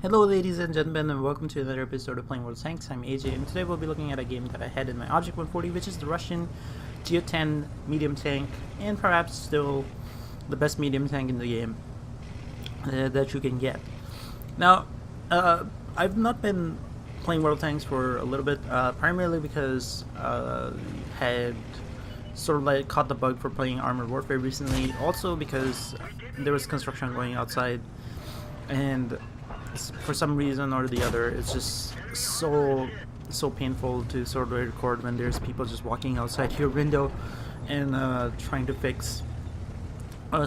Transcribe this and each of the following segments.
Hello ladies and gentlemen, and welcome to another episode of Playing World Tanks. I'm AJ, and today we'll be looking at a game that I had in my Object 140, which is the Russian GO-10 medium tank, and perhaps still the best medium tank in the game that you can get. Now, I've not been playing World Tanks for a little bit, primarily because had sort of like caught the bug for playing Armored Warfare recently, also because there was construction going outside, and for some reason or the other, it's just so painful to sort of record when there's people just walking outside your window and trying to fix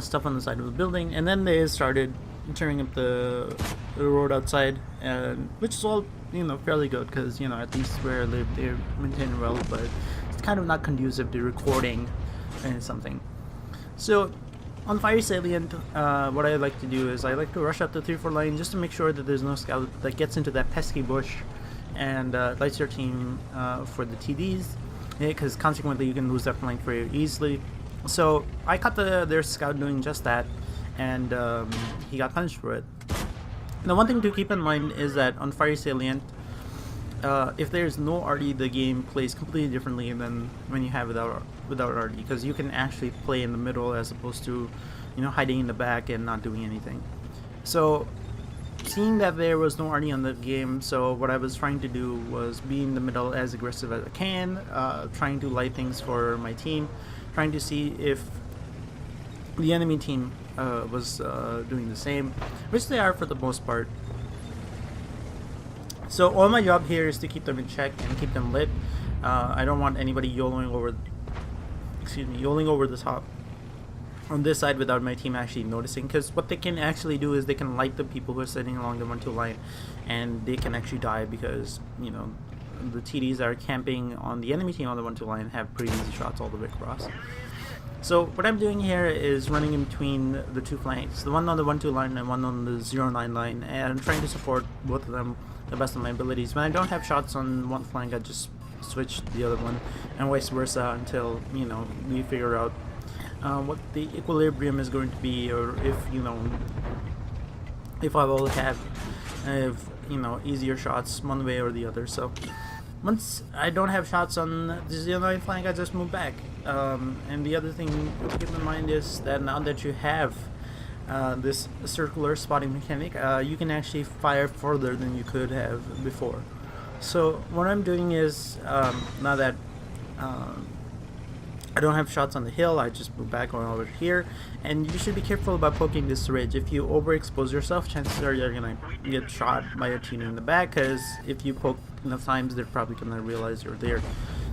stuff on the side of the building. And then they started tearing up the road outside, and which is all fairly good because at least where I live they're maintained well, but it's kind of not conducive to recording and something. So on Firey Salient, what I like to do is I like to rush up the 3-4 line just to make sure that there's no scout that gets into that pesky bush and lights your team for the TDs, because consequently you can lose that flank very easily. So I caught their scout doing just that, and he got punished for it. Now, one thing to keep in mind is that on Firey Salient, if there's no RD, the game plays completely differently than when you have without RD, because you can actually play in the middle as opposed to hiding in the back and not doing anything. So seeing that there was no RD on the game, so what I was trying to do was be in the middle as aggressive as I can, trying to light things for my team, trying to see if the enemy team was doing the same, which they are for the most part. So all my job here is to keep them in check and keep them lit. I don't want anybody yoling over the top on this side without my team actually noticing, because what they can actually do is they can light the people who are sitting along the 1-2 line, and they can actually die because the TDs that are camping on the enemy team on the 1-2 line have pretty easy shots all the way across. So what I'm doing here is running in between the two flanks, the one on the 1-2 line and one on the 0-9 line, and I'm trying to support both of them the best of my abilities. When I don't have shots on one flank, I just switch the other one, and vice versa until we figure out what the equilibrium is going to be, or if I will have easier shots one way or the other. So once I don't have shots on the 0-9 flank, I just move back. And the other thing to keep in mind is that now that you have this circular spotting mechanic, you can actually fire further than you could have before. So what I'm doing is, now that I don't have shots on the hill, I just move back on over here, and you should be careful about poking this ridge. If you overexpose yourself, chances are you're gonna get shot by a team in the back, because if you poke enough times, they're probably gonna realize you're there.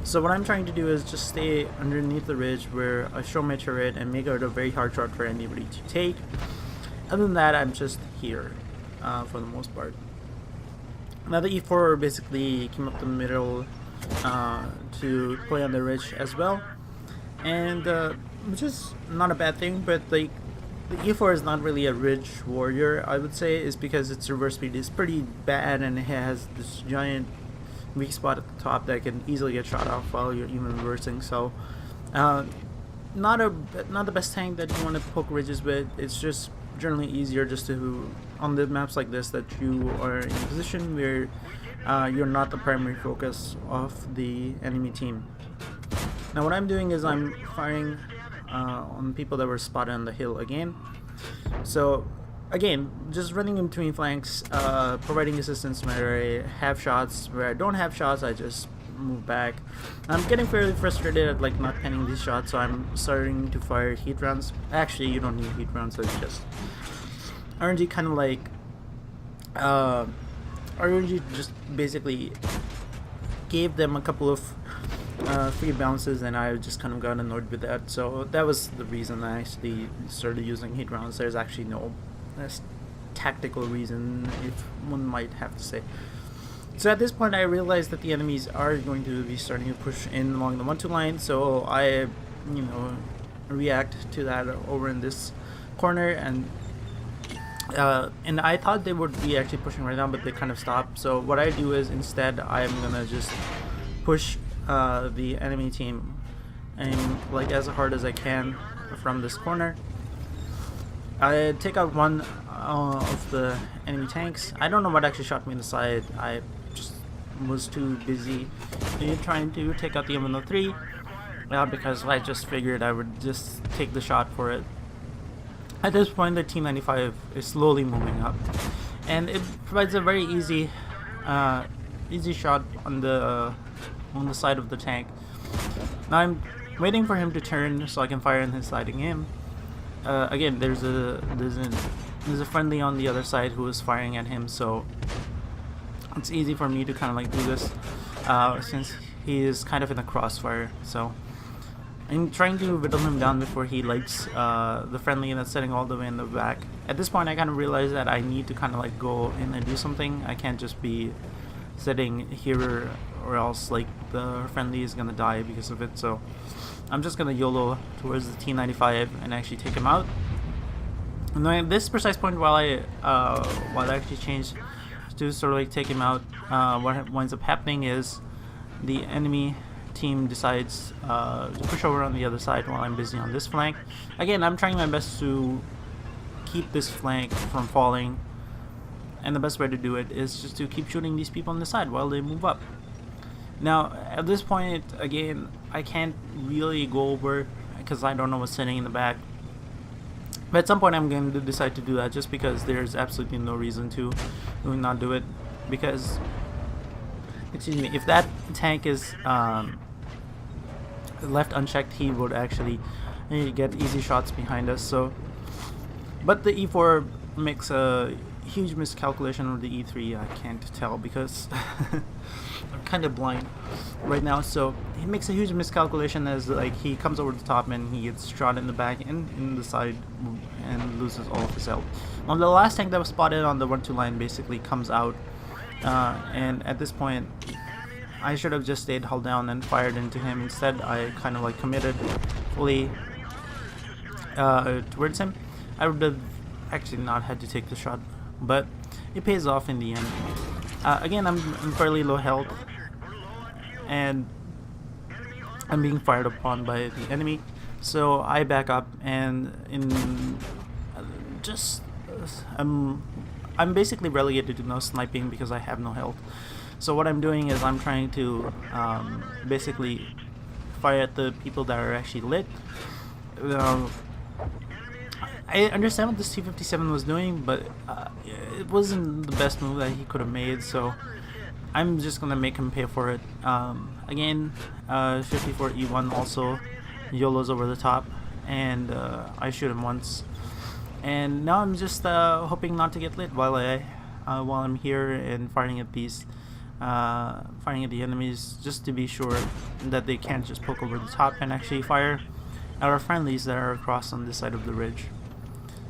So what I'm trying to do is just stay underneath the ridge where I show my turret and make it a very hard shot for anybody to take. Other than that, I'm just here for the most part. Now the E4 basically came up the middle to play on the ridge as well, and which is not a bad thing, but like the E4 is not really a ridge warrior, I would say, is because its reverse speed is pretty bad, and it has this giant weak spot at the top that can easily get shot off while you're even reversing. So not the best tank that you want to poke ridges with. It's just generally easier just to, on the maps like this, that you are in a position where you're not the primary focus of the enemy team. Now what I'm doing is I'm firing on people that were spotted on the hill again. So again, just running in between flanks, providing assistance where I have shots. Where I don't have shots, I just move back. I'm getting fairly frustrated at like not penning these shots, so I'm starting to fire heat rounds. Actually, you don't need heat rounds, so it's just RNG, kind of like RNG just basically gave them a couple of free bounces, and I just kind of got annoyed with that. So that was the reason I actually started using heat rounds. There's actually no tactical reason, if one might have to say. So at this point, I realized that the enemies are going to be starting to push in along the 1-2 line, so I react to that over in this corner, and I thought they would be actually pushing right now, but they kind of stopped. So what I do is, instead, I'm gonna just push the enemy team and like as hard as I can from this corner. I take out one of the enemy tanks. I don't know what actually shot me in the side. I just was too busy trying to take out the M103 because I just figured I would just take the shot for it. At this point, the T-95 is slowly moving up, and it provides a very easy shot on the side of the tank. Now I'm waiting for him to turn so I can fire in his sliding in. Again, there's a friendly on the other side who is firing at him, so it's easy for me to kind of like do this since he is kind of in the crossfire. So I'm trying to whittle him down before he lights the friendly that's sitting all the way in the back. At this point, I kind of realize that I need to kind of like go in and do something. I can't just be sitting here or else like the friendly is gonna die because of it. So I'm just gonna YOLO towards the T-95 and actually take him out. And then at this precise point, while I actually change to sort of like take him out, what winds up happening is the enemy team decides to push over on the other side while I'm busy on this flank. Again, I'm trying my best to keep this flank from falling, and the best way to do it is just to keep shooting these people on the side while they move up. Now at this point, again, I can't really go over because I don't know what's sitting in the back, but at some point I'm going to decide to do that just because there's absolutely no reason to not do it, because excuse me, if that tank is left unchecked, he would actually get easy shots behind us. So, but the E4 makes a huge miscalculation, or the E3, I can't tell because I'm kind of blind right now. So he makes a huge miscalculation as like he comes over the top and he gets shot in the back and in the side and loses all of his health. Now the last tank that was spotted on the 1-2 line basically comes out, and at this point I should have just stayed hull down and fired into him. Instead, I kind of like committed fully towards him. I would have actually not had to take the shot, but it pays off in the end. Again, I'm fairly low health, and I'm being fired upon by the enemy, so I back up, and I'm basically relegated to no sniping because I have no health. So what I'm doing is I'm trying to basically fire at the people that are actually lit. I understand what this T-57 was doing, but it wasn't the best move that he could have made, so I'm just gonna make him pay for it. Again, 54E1 also YOLOs over the top, and I shoot him once. And now I'm just hoping not to get lit while I'm here and firing at the enemies, just to be sure that they can't just poke over the top and actually fire at our friendlies that are across on this side of the ridge.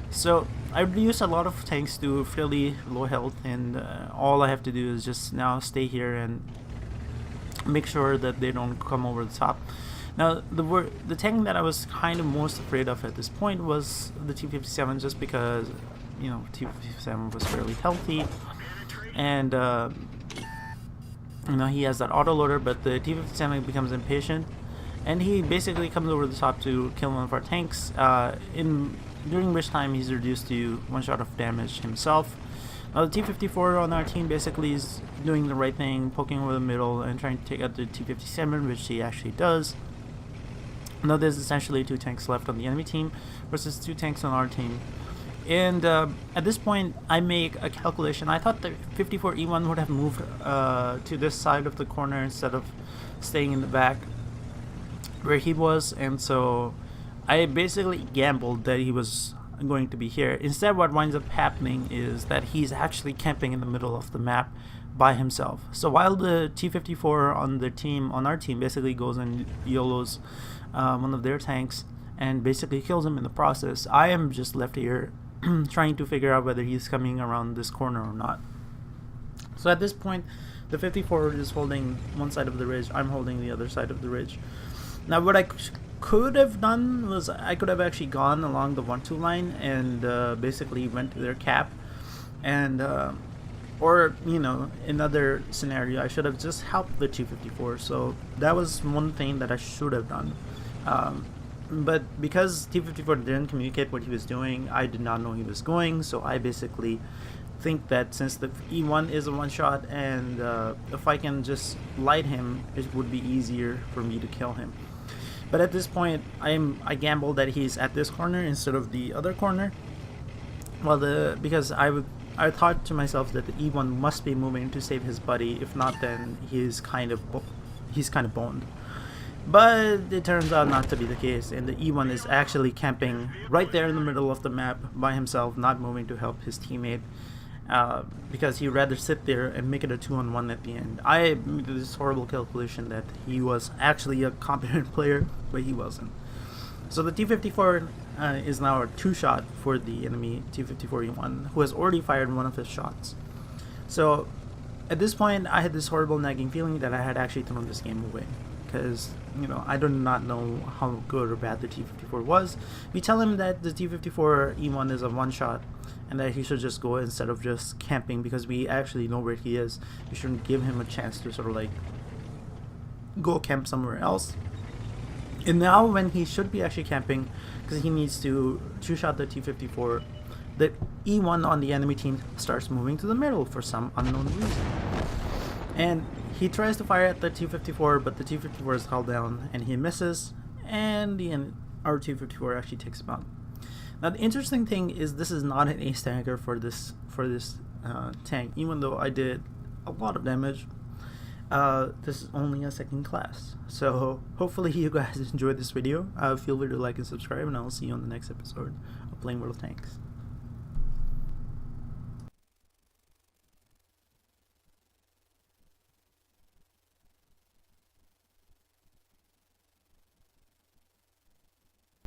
So I've used a lot of tanks to fairly low health, and all I have to do is just now stay here and make sure that they don't come over the top. Now the tank that I was kind of most afraid of at this point was the T-57, just because, you know, T-57 was fairly healthy, and you know, he has that autoloader, but the T-57 becomes impatient, and he basically comes over the top to kill one of our tanks, during which time he's reduced to 1 shot of damage himself. Now the T-54 on our team basically is doing the right thing, poking over the middle and trying to take out the T-57, which he actually does. Now there's essentially 2 tanks left on the enemy team versus 2 tanks on our team. And at this point, I make a calculation. I thought the 54E1 would have moved to this side of the corner instead of staying in the back where he was, and so I basically gambled that he was going to be here. Instead, what winds up happening is that he's actually camping in the middle of the map by himself. So while the T-54 on our team basically goes and YOLOs one of their tanks and basically kills him in the process, I am just left here trying to figure out whether he's coming around this corner or not. So at this point, the 54 is holding one side of the ridge, I'm holding the other side of the ridge. Now what I could have done was I could have actually gone along the 1-2 line and basically went to their cap, and or, you know, another scenario, I should have just helped the T-54. So that was one thing that I should have done. But because T-54 didn't communicate what he was doing, I did not know he was going, so I basically think that since the E1 is a one-shot, and if I can just light him, it would be easier for me to kill him. But at this point, I gambled that he's at this corner instead of the other corner. Well, because I thought to myself that the E1 must be moving to save his buddy. If not, then he's kind of boned. But it turns out not to be the case, and the E1 is actually camping right there in the middle of the map by himself, not moving to help his teammate, because he'd rather sit there and make it a 2-on-1 at the end. I made this horrible calculation that he was actually a competent player, but he wasn't. So the T-54 is now a 2-shot for the enemy T-54 E1, who has already fired one of his shots. So at this point, I had this horrible nagging feeling that I had actually thrown this game away. Because, I do not know how good or bad the T-54 was. We tell him that the T-54 E1 is a one-shot, and that he should just go instead of just camping, because we actually know where he is. We shouldn't give him a chance to sort of like go camp somewhere else. And now when he should be actually camping, because he needs to two-shot the T-54, the E1 on the enemy team starts moving to the middle for some unknown reason. And he tries to fire at the T-54, but the T-54 is held down, and he misses, and our T-54 actually takes him out. Now the interesting thing is this is not an ace tanker for this tank, even though I did a lot of damage. This is only a second class. So hopefully you guys enjoyed this video. Feel free to like and subscribe, and I'll see you on the next episode of Playing World of Tanks.